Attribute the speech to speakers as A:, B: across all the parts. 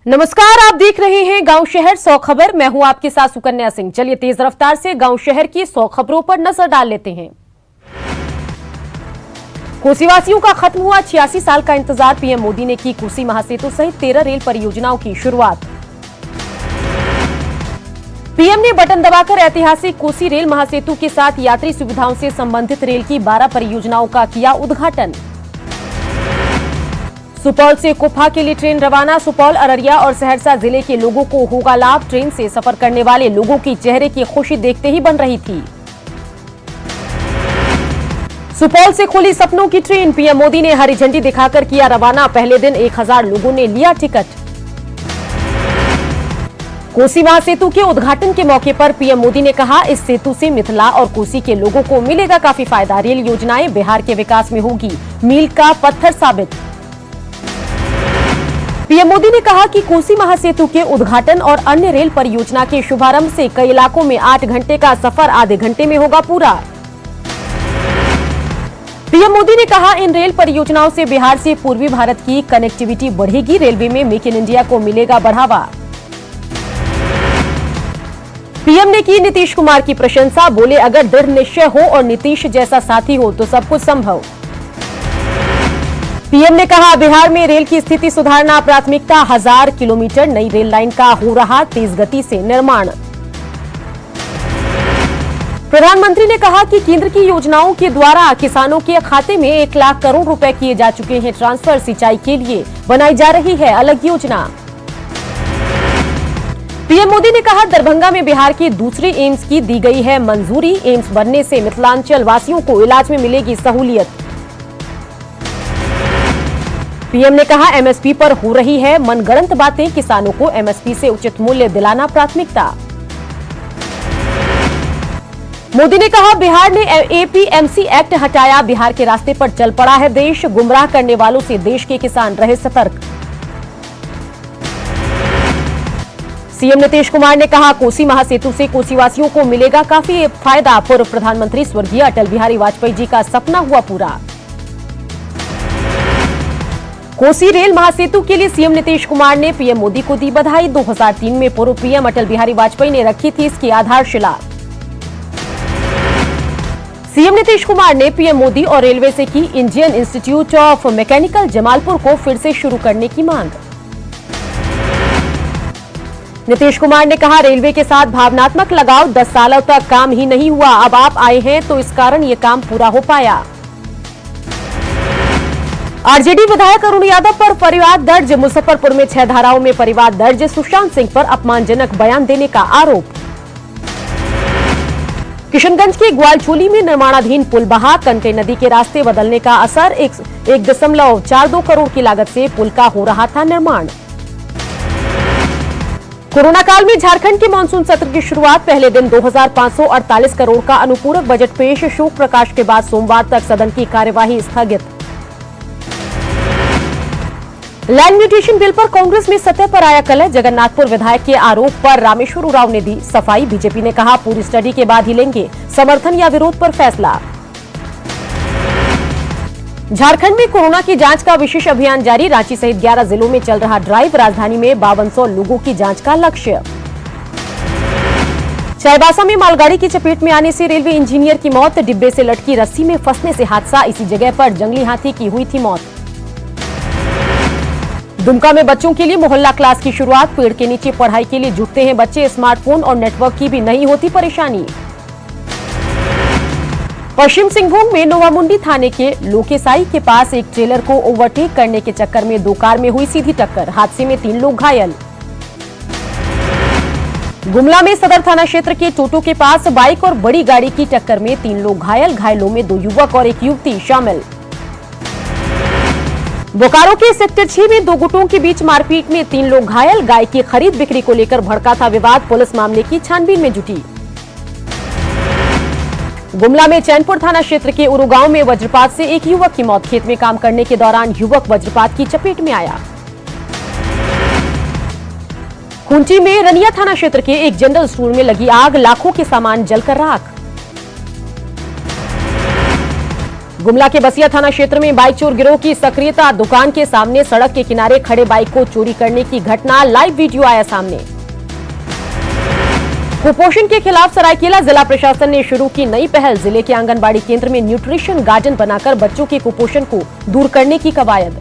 A: नमस्कार, आप देख रहे हैं गांव शहर 100 खबर। मैं हूं आपके साथ सुकन्या सिंह। चलिए तेज रफ्तार से गांव शहर की 100 खबरों पर नजर डाल लेते हैं। कोसीवासियों का खत्म हुआ 86 साल का इंतजार। पीएम मोदी ने की कोसी महासेतु सहित 13 रेल परियोजनाओं की शुरुआत। पीएम ने बटन दबाकर ऐतिहासिक कोसी रेल महासेतु के साथ यात्री सुविधाओं से संबंधित रेल की 12 परियोजनाओं का किया उद्घाटन। सुपौल से कुफा के लिए ट्रेन रवाना। सुपौल, अररिया और सहरसा जिले के लोगों को होगा लाभ। ट्रेन से सफर करने वाले लोगों की चेहरे की खुशी देखते ही बन रही थी। सुपौल से खुली सपनों की ट्रेन। पीएम मोदी ने हरी झंडी दिखाकर किया रवाना। पहले दिन 1000 लोगों ने लिया टिकट। कोसी महासेतु के उद्घाटन के मौके पर पीएम मोदी ने कहा, इस सेतु से मिथिला और कोसी के लोगों को मिलेगा काफी फायदा। रेल योजनाएं बिहार के विकास में होगी मील का पत्थर साबित। पीएम मोदी ने कहा कि कोसी महासेतु के उद्घाटन और अन्य रेल परियोजना के शुभारंभ से कई इलाकों में 8 घंटे का सफर आधे घंटे में होगा पूरा। पीएम मोदी ने कहा, इन रेल परियोजनाओं से बिहार से पूर्वी भारत की कनेक्टिविटी बढ़ेगी। रेलवे में मेक इन इंडिया को मिलेगा बढ़ावा। पीएम ने की नीतीश कुमार की प्रशंसा। बोले, अगर दृढ़ निश्चय हो और नीतीश जैसा साथी हो तो सब कुछ संभव। पीएम ने कहा, बिहार में रेल की स्थिति सुधारना प्राथमिकता। 1000 किलोमीटर नई रेल लाइन का हो रहा तेज गति से निर्माण। प्रधानमंत्री ने कहा कि केंद्र की योजनाओं के द्वारा किसानों के खाते में 1 लाख करोड़ रुपए किए जा चुके हैं ट्रांसफर। सिंचाई के लिए बनाई जा रही है अलग योजना। पीएम मोदी ने कहा, दरभंगा में बिहार के दूसरे एम्स की दी गई है मंजूरी। एम्स बनने से मिथिलांचल वासियों को इलाज में मिलेगी सहूलियत। पीएम ने कहा, एमएसपी पर हो रही है मनगढ़ंत बातें। किसानों को एमएसपी से उचित मूल्य दिलाना प्राथमिकता। मोदी ने कहा, बिहार ने एपीएमसी एक्ट हटाया। बिहार के रास्ते पर चल पड़ा है देश। गुमराह करने वालों से देश के किसान रहे सतर्क। सीएम नीतीश कुमार ने कहा, कोसी महासेतु से कोसीवासियों को मिलेगा काफी फायदा। पूर्व प्रधानमंत्री स्वर्गीय अटल बिहारी वाजपेयी जी का सपना हुआ पूरा। कोसी रेल महासेतु के लिए सीएम नीतीश कुमार ने पीएम मोदी को दी बधाई। 2003 में पूर्व पीएम अटल बिहारी वाजपेयी ने रखी थी इसकी आधारशिला। सीएम नीतीश कुमार ने पीएम मोदी और रेलवे से की Indian institute of mechanical Jamalpur को फिर से शुरू करने की मांग। नीतीश कुमार ने कहा, रेलवे के साथ भावनात्मक लगाव। 10 सालों तक काम ही नहीं हुआ। अब आप आए हैं तो इस कारण ये काम पूरा हो पाया। आरजेडी विधायक अरुण यादव पर परिवाद दर्ज। मुजफ्फरपुर में 6 धाराओं में परिवाद दर्ज। सुशांत सिंह पर अपमानजनक बयान देने का आरोप। किशनगंज के ग्वालचोली में निर्माणाधीन पुल बहा। कंटे नदी के रास्ते बदलने का असर। 1.42 करोड़ की लागत से पुल का हो रहा था निर्माण। कोरोना काल में झारखंड के मानसून सत्र की शुरुआत। पहले दिन 2548 करोड़ का अनुपूरक बजट पेश। शोक प्रकाश के बाद सोमवार तक सदन की कार्यवाही स्थगित। लैंड म्यूटेशन बिल पर कांग्रेस में सतह पर आया कलह। जगन्नाथपुर विधायक के आरोप पर रामेश्वर उरांव ने दी सफाई। बीजेपी ने कहा, पूरी स्टडी के बाद ही लेंगे समर्थन या विरोध पर फैसला। झारखंड में कोरोना की जांच का विशेष अभियान जारी। रांची सहित 11 जिलों में चल रहा ड्राइव। राजधानी में 5200 लोगों की जांच का लक्ष्य। चाईबासा में मालगाड़ी की चपेट में आने से रेलवे इंजीनियर की मौत। डिब्बे से लटकी रस्सी में फंसने से हादसा। इसी जगह पर जंगली हाथी की हुई थी मौत। दुमका में बच्चों के लिए मोहल्ला क्लास की शुरुआत। पेड़ के नीचे पढ़ाई के लिए जुटते हैं बच्चे। स्मार्टफोन और नेटवर्क की भी नहीं होती परेशानी। पश्चिम सिंहभूम में नोवामुंडी थाने के लोकेसाई के पास एक ट्रेलर को ओवरटेक करने के चक्कर में 2 कार में हुई सीधी टक्कर। हादसे में 3 लोग घायल। गुमला में सदर थाना क्षेत्र के टोटो के पास बाइक और बड़ी गाड़ी की टक्कर में 3 लोग घायल। घायलों में 2 युवक और 1 युवती शामिल। बोकारो के सेक्टर 6 में 2 गुटों के बीच मारपीट में 3 लोग घायल। गाय की खरीद बिक्री को लेकर भड़का था विवाद। पुलिस मामले की छानबीन में जुटी। गुमला में चैनपुर थाना क्षेत्र के उरु गांव में वज्रपात से 1 युवक की मौत। खेत में काम करने के दौरान युवक वज्रपात की चपेट में आया। खूंटी में रनिया थाना क्षेत्र के एक जनरल स्टोर में लगी आग। लाखों के सामान जलकर राख। गुमला के बसिया थाना क्षेत्र में बाइक चोर गिरोह की सक्रियता। दुकान के सामने सड़क के किनारे खड़े बाइक को चोरी करने की घटना, लाइव वीडियो आया सामने। कुपोषण के खिलाफ सरायकेला जिला प्रशासन ने शुरू की नई पहल। जिले के आंगनबाड़ी केंद्र में न्यूट्रिशन गार्डन बनाकर बच्चों के कुपोषण को दूर करने की कवायद।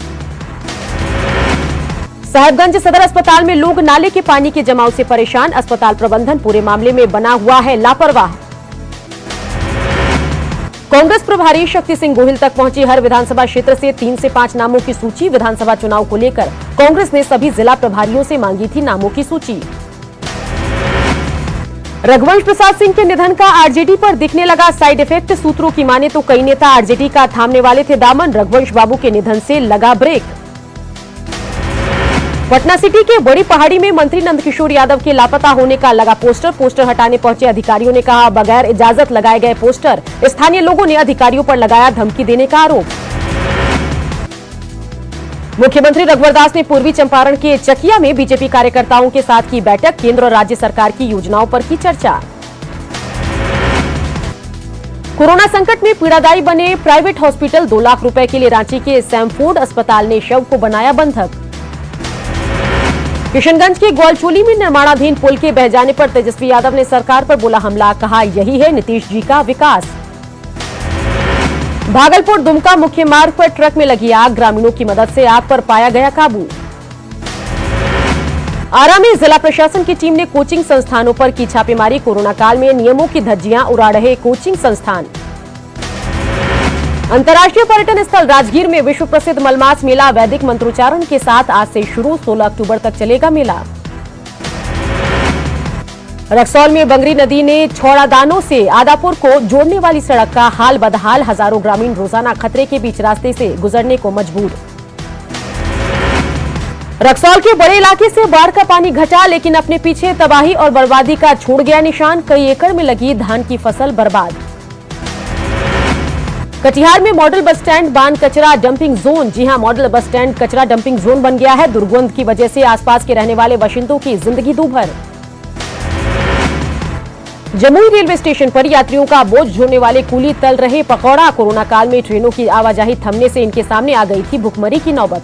A: साहिबगंज सदर अस्पताल में लोग नाले के पानी के जमाव से परेशान। अस्पताल प्रबंधन पूरे मामले में बना हुआ है लापरवाह। कांग्रेस प्रभारी शक्ति सिंह गोहिल तक पहुंची हर विधानसभा क्षेत्र से 3 से 5 नामों की सूची। विधानसभा चुनाव को लेकर कांग्रेस ने सभी जिला प्रभारियों से मांगी थी नामों की सूची। रघुवंश प्रसाद सिंह के निधन का आरजेडी पर दिखने लगा साइड इफेक्ट। सूत्रों की माने तो कई नेता आरजेडी का थामने वाले थे दामन। रघुवंश बाबू के निधन से लगा ब्रेक। पटना सिटी के बड़ी पहाड़ी में मंत्री नंदकिशोर यादव के लापता होने का लगा पोस्टर हटाने पहुंचे अधिकारियों ने कहा बगैर इजाजत लगाए गए पोस्टर। स्थानीय लोगों ने अधिकारियों पर लगाया धमकी देने का आरोप। मुख्यमंत्री रघुवर दास ने पूर्वी चंपारण के चकिया में बीजेपी कार्यकर्ताओं के साथ की बैठक। केंद्र और राज्य सरकार की योजनाओं पर की चर्चा। कोरोना संकट में पीड़ादायी बने प्राइवेट हॉस्पिटल। 2 लाख रुपए के लिए रांची के सैमफोर्ड अस्पताल ने शव को बनाया बंधक। किशनगंज के ग्वालचोली में निर्माणाधीन पुल के बह जाने पर तेजस्वी यादव ने सरकार पर बोला हमला। कहा यही है नीतीश जी का विकास। भागलपुर दुमका मुख्य मार्ग पर ट्रक में लगी आग। ग्रामीणों की मदद से आग पर पाया गया काबू। आरा में जिला प्रशासन की टीम ने कोचिंग संस्थानों पर की छापेमारी। कोरोना काल में नियमों की धज्जियां उड़ा रहे कोचिंग संस्थान। अंतर्राष्ट्रीय पर्यटन स्थल राजगीर में विश्व प्रसिद्ध मलमास मेला वैदिक मंत्रोच्चारण के साथ आज से शुरू। 16 अक्टूबर तक चलेगा मेला। रक्सौल में बंगरी नदी ने छौड़ादानों से आदापुर को जोड़ने वाली सड़क का हाल बदहाल। हजारों ग्रामीण रोजाना खतरे के बीच रास्ते से गुजरने को मजबूर। रक्सौल के बड़े इलाके से बाढ़ का पानी घटा, लेकिन अपने पीछे तबाही और बर्बादी का छोड़ गया निशान। कई एकड़ में लगी धान की फसल बर्बाद। कटिहार में मॉडल बस स्टैंड बान कचरा डंपिंग जोन। जी हां, मॉडल बस स्टैंड कचरा डंपिंग जोन बन गया है। दुर्गंध की वजह से आसपास के रहने वाले बाशिंदों की जिंदगी दूभर। जमुई रेलवे स्टेशन पर यात्रियों का बोझ ढोने वाले कूली तल रहे पकौड़ा। कोरोना काल में ट्रेनों की आवाजाही थमने से इनके सामने आ गई थी भुखमरी की नौबत।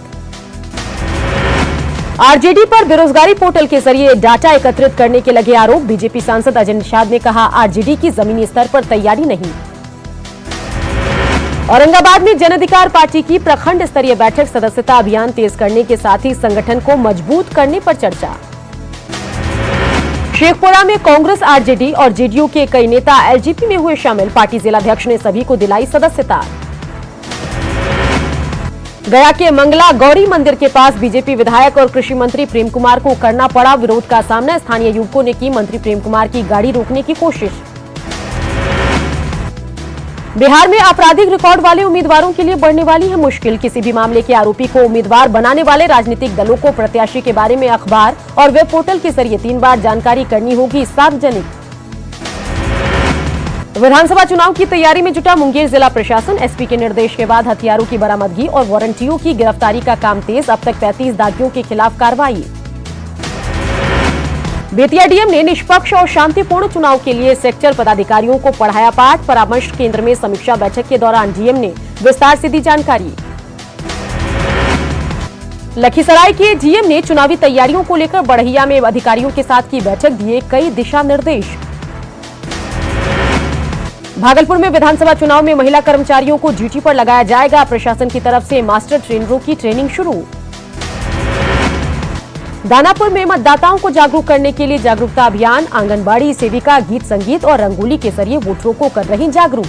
A: आरजेडी पर बेरोजगारी पोर्टल के जरिए डाटा एकत्रित करने के लगे आरोप। बीजेपी सांसद अजय निषाद ने कहा आरजेडी की जमीनी स्तर पर तैयारी नहीं। औरंगाबाद में जन अधिकार पार्टी की प्रखंड स्तरीय बैठक। सदस्यता अभियान तेज करने के साथ ही संगठन को मजबूत करने पर चर्चा। शेखपुरा में कांग्रेस, आरजेडी और जेडीयू के कई नेता एलजेपी में हुए शामिल। पार्टी जिलाध्यक्ष ने सभी को दिलाई सदस्यता। गया के मंगला गौरी मंदिर के पास बीजेपी विधायक और कृषि मंत्री प्रेम कुमार को करना पड़ा विरोध का सामना। स्थानीय युवकों ने की मंत्री प्रेम कुमार की गाड़ी रोकने की कोशिश। बिहार में आपराधिक रिकॉर्ड वाले उम्मीदवारों के लिए बढ़ने वाली है मुश्किल। किसी भी मामले के आरोपी को उम्मीदवार बनाने वाले राजनीतिक दलों को प्रत्याशी के बारे में अखबार और वेब पोर्टल के जरिए 3 बार जानकारी करनी होगी सार्वजनिक। विधानसभा चुनाव की तैयारी में जुटा मुंगेर जिला प्रशासन। एसपी के निर्देश के बाद हथियारों की बरामदगी और वारंटियों की गिरफ्तारी का काम तेज। अब तक 35 दागियों के खिलाफ कार्रवाई। बेतिया डीएम ने निष्पक्ष और शांतिपूर्ण चुनाव के लिए सेक्टर पदाधिकारियों को पढ़ाया पाठ। परामर्श केंद्र में समीक्षा बैठक के दौरान डीएम ने विस्तार से दी जानकारी। लखीसराय के डीएम ने चुनावी तैयारियों को लेकर बढ़ैया में अधिकारियों के साथ की बैठक, दिए कई दिशा निर्देश। भागलपुर में विधानसभा चुनाव में महिला कर्मचारियों को ड्यूटी पर लगाया जाएगा। प्रशासन की तरफ से मास्टर ट्रेनरों की ट्रेनिंग शुरू। दानापुर में मतदाताओं को जागरूक करने के लिए जागरूकता अभियान। आंगनबाड़ी सेविका गीत संगीत और रंगोली के जरिए वोटरों को कर रही जागरूक।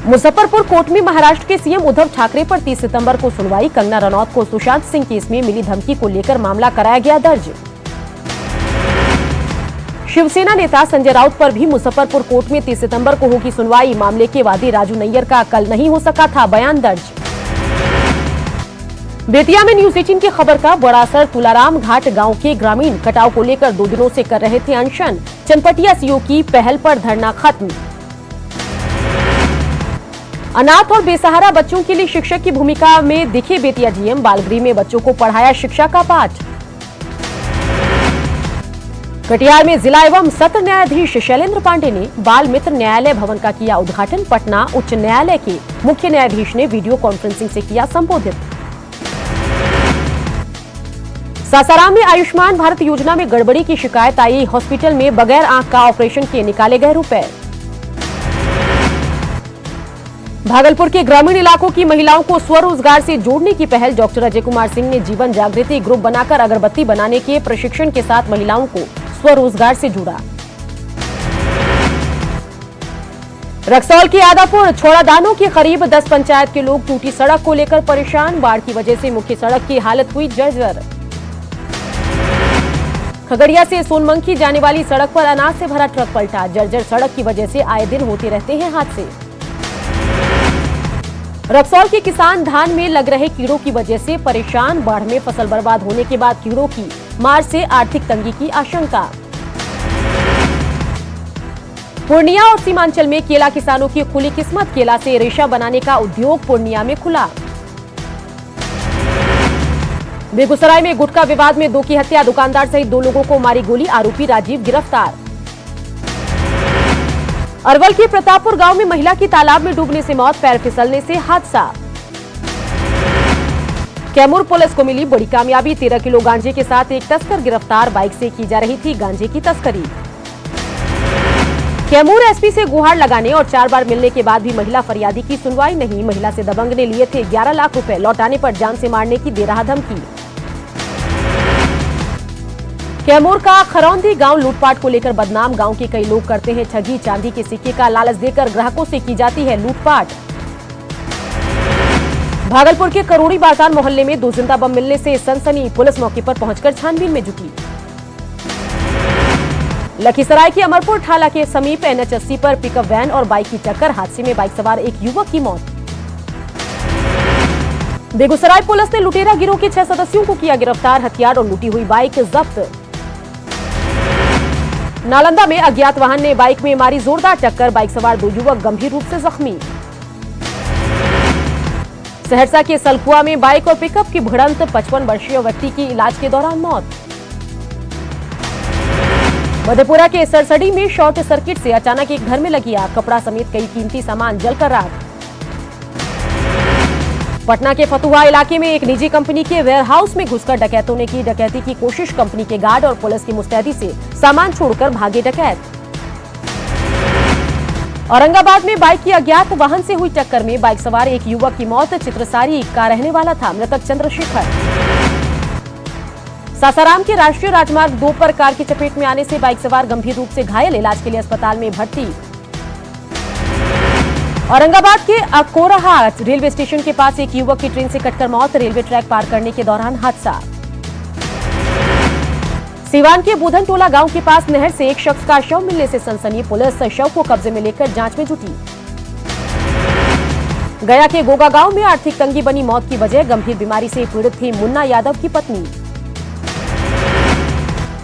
A: मुजफ्फरपुर कोर्ट में महाराष्ट्र के सीएम उद्धव ठाकरे पर 30 सितंबर को सुनवाई। कंगना रनौत को सुशांत सिंह केस में मिली धमकी को लेकर मामला कराया गया दर्ज। शिवसेना नेता संजय राउत पर भी मुजफ्फरपुर कोर्ट में 30 सितंबर को होगी सुनवाई। मामले के वादी राजू नैयर का कल नहीं हो सका था बयान दर्ज। बेतिया में न्यूज 18 की खबर का बड़ा असर। तुलाराम घाट गांव के ग्रामीण कटाव को लेकर 2 दिनों से कर रहे थे अनशन। चनपटिया सीओ की पहल पर धरना खत्म। अनाथ और बेसहारा बच्चों के लिए शिक्षक की भूमिका में दिखे बेतिया डीएम। बालगृह में बच्चों को पढ़ाया शिक्षा का पाठ। कटिहार में जिला एवं सत्र न्यायाधीश शैलेंद्र पांडे ने बाल मित्र न्यायालय भवन का किया उद्घाटन। पटना उच्च न्यायालय के मुख्य न्यायाधीश ने वीडियो कॉन्फ्रेंसिंग से किया संबोधित। सासाराम में आयुष्मान भारत योजना में गड़बड़ी की शिकायत आई। हॉस्पिटल में बगैर आंख का ऑपरेशन किए निकाले गए रुपए। भागलपुर के ग्रामीण इलाकों की महिलाओं को स्वरोजगार से जोड़ने की पहल। डॉक्टर अजय कुमार सिंह ने जीवन जागृति ग्रुप बनाकर अगरबत्ती बनाने के प्रशिक्षण के साथ महिलाओं को स्वरोजगार से जुड़ा। रक्सौल के आदापुर छोड़ादानों के करीब 10 पंचायत के लोग टूटी सड़क को लेकर परेशान। बाढ़ की वजह से मुख्य सड़क की हालत हुई जर्जर। खगड़िया से सोनमंखी जाने वाली सड़क पर अनाज से भरा ट्रक पलटा। जर्जर सड़क की वजह से आए दिन होते रहते हैं हादसे। रक्सौल के किसान धान में लग रहे कीड़ों की वजह से परेशान। बाढ़ में फसल बर्बाद होने के बाद कीड़ों की मार से आर्थिक तंगी की आशंका। पूर्णिया और सीमांचल में केला किसानों की खुली किस्मत। केला से रेशा बनाने का उद्योग पूर्णिया में खुला। बेगूसराय में गुटखा विवाद में 2 की हत्या। दुकानदार सहित 2 लोगों को मारी गोली। आरोपी राजीव गिरफ्तार। अरवल के प्रतापपुर गांव में महिला की तालाब में डूबने से मौत। पैर फिसलने से हादसा। कैमूर पुलिस को मिली बड़ी कामयाबी। 13 किलो गांजे के साथ एक तस्कर गिरफ्तार। बाइक से की जा रही थी गांजे की तस्करी। कैमूर एसपी से गुहार लगाने और 4 बार मिलने के बाद भी महिला फरियादी की सुनवाई नहीं। महिला से दबंग ने लिए थे 11 लाख रुपए। लौटाने पर जान से मारने की दे रहा धमकी। कैमूर का खरौंदी गांव लूटपाट को लेकर बदनाम। गांव के कई लोग करते हैं ठगी। चांदी के सिक्के का लालच देकर ग्राहकों से की जाती है लूटपाट। भागलपुर के करोड़ी बाजार मोहल्ले में 2 जिंदा बम मिलने से सनसनी। पुलिस मौके पर पहुंचकर छानबीन में जुटी। लखीसराय के अमरपुर ठाला के समीप NH80 पर पिकअप वैन और बाइक की टक्कर। हादसे में बाइक सवार एक युवक की मौत। बेगूसराय पुलिस ने लुटेरा गिरोह के 6 सदस्यों को किया गिरफ्तार। हथियार और लूटी हुई बाइक जब्त। नालंदा में अज्ञात वाहन ने बाइक में मारी जोरदार टक्कर। बाइक सवार 2 युवक गंभीर रूप से जख्मी। सहरसा के सलखुआ में बाइक और पिकअप की भिड़ंत। 55 वर्षीय व्यक्ति की इलाज के दौरान मौत। मधेपुरा के सरसड़ी में शॉर्ट सर्किट से अचानक एक घर में लगी आग। कपड़ा समेत कई कीमती सामान जलकर राख। पटना के फतुहा इलाके में एक निजी कंपनी के वेयरहाउस में घुसकर डकैतों ने की डकैती की कोशिश। कंपनी के गार्ड और पुलिस की मुस्तैदी से सामान छोड़कर भागे डकैत। औरंगाबाद में बाइक की अज्ञात वाहन से हुई टक्कर में बाइक सवार एक युवक की मौत। चित्रसारी का रहने वाला था मृतक चंद्रशेखर। सासाराम के राष्ट्रीय राजमार्ग 2 पर कार की चपेट में आने से बाइक सवार गंभीर रूप से घायल। इलाज के लिए अस्पताल में भर्ती। औरंगाबाद के अकोराहा रेलवे स्टेशन के पास एक युवक की ट्रेन से कटकर मौत। रेलवे ट्रैक पार करने के दौरान हादसा। सीवान के बुधन टोला गांव के पास नहर से एक शख्स का शव मिलने से सनसनी। पुलिस शव को कब्जे में लेकर जांच में जुटी। गया के गोगा गांव में आर्थिक तंगी बनी मौत की वजह। गंभीर बीमारी से पीड़ित थी मुन्ना यादव की पत्नी।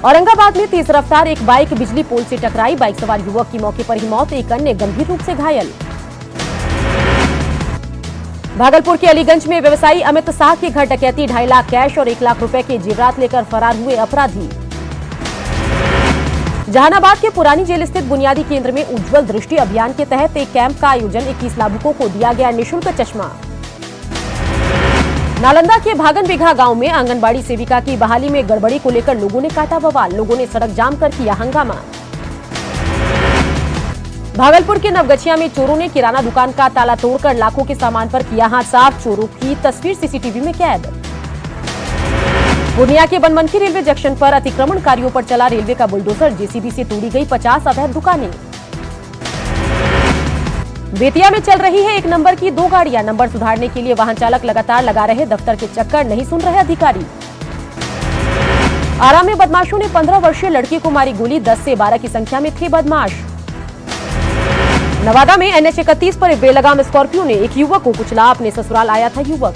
A: औरंगाबाद में तेज रफ्तार एक बाइक बिजली पोल से टकराई। बाइक सवार युवक की मौके पर ही मौत। एक अन्य गंभीर रूप से घायल। भागलपुर के अलीगंज में व्यवसायी अमित शाह के घर डकैती। 2.5 लाख कैश और 1 लाख रुपए के जेवरात लेकर फरार हुए अपराधी। जहानाबाद के पुरानी जेल स्थित बुनियादी केंद्र में उज्जवल दृष्टि अभियान के तहत एक कैंप का आयोजन। 21 लाभुकों को दिया गया निःशुल्क चश्मा। नालंदा के भागन बिघा गांव में आंगनबाड़ी सेविका की बहाली में गड़बड़ी को लेकर लोगों ने काटा बवाल। लोगों ने सड़क जाम कर किया हंगामा। भागलपुर के नवगछिया में चोरों ने किराना दुकान का ताला तोड़कर लाखों के सामान पर किया हाथ साफ। चोरों की तस्वीर सीसीटीवी में कैद। पूर्णिया के बनमनखी रेलवे जंक्शन पर अतिक्रमणकारियों पर चला रेलवे का बुलडोजर। जेसीबी से तोड़ी गई 50 अवैध दुकानें। बेतिया में चल रही है 1 नंबर की 2 गाड़ियां। नंबर सुधारने के लिए वाहन चालक लगातार लगा रहे दफ्तर के चक्कर। नहीं सुन रहे अधिकारी। आरा में बदमाशों ने 15 वर्षीय लड़की को मारी गोली। 10 से 12 की संख्या में थे बदमाश। नवादा में NH31 पर बेलगाम स्कॉर्पियो ने एक युवक को कुचला। अपने ससुराल आया था युवक।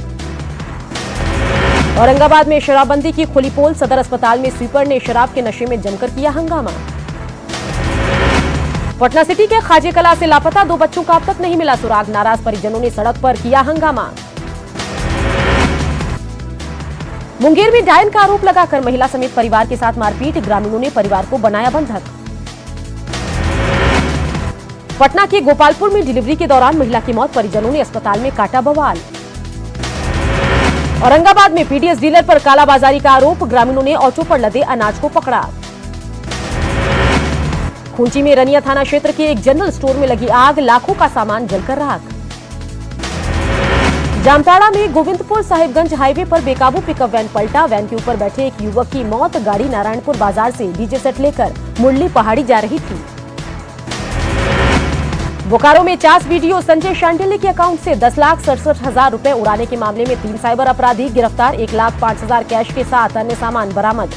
A: औरंगाबाद में शराबबंदी की खुली पोल। सदर अस्पताल में स्वीपर ने शराब के नशे में जमकर किया हंगामा। पटना सिटी के खाजे कला से लापता 2 बच्चों का अब तक नहीं मिला सुराग। नाराज परिजनों ने सड़क पर किया हंगामा। मुंगेर में डायन का आरोप लगाकर महिला समेत परिवार के साथ मारपीट, ग्रामीणों ने परिवार को बनाया बंधक। पटना के गोपालपुर में डिलीवरी के दौरान महिला की मौत, परिजनों ने अस्पताल में काटा बवाल। औरंगाबाद में पीडीएस डीलर पर कालाबाजारी का आरोप, ग्रामीणों ने ऑटो पर लदे अनाज को पकड़ा। खूंची में रनिया थाना क्षेत्र के एक जनरल स्टोर में लगी आग, लाखों का सामान जलकर राख। जामताड़ा में गोविंदपुर साहिबगंज हाईवे पर बेकाबू पिकअप वैन पलटा, वैन के ऊपर बैठे एक युवक की मौत, गाड़ी नारायणपुर बाजार से डीजे सेट लेकर मुरली पहाड़ी जा रही थी। बोकारो में चास वीडियो, संजय शांडिल्य के अकाउंट से 10,67,000 रुपए उड़ाने के मामले में 3 साइबर अपराधी गिरफ्तार, 1,05,000 कैश के साथ अन्य सामान बरामद।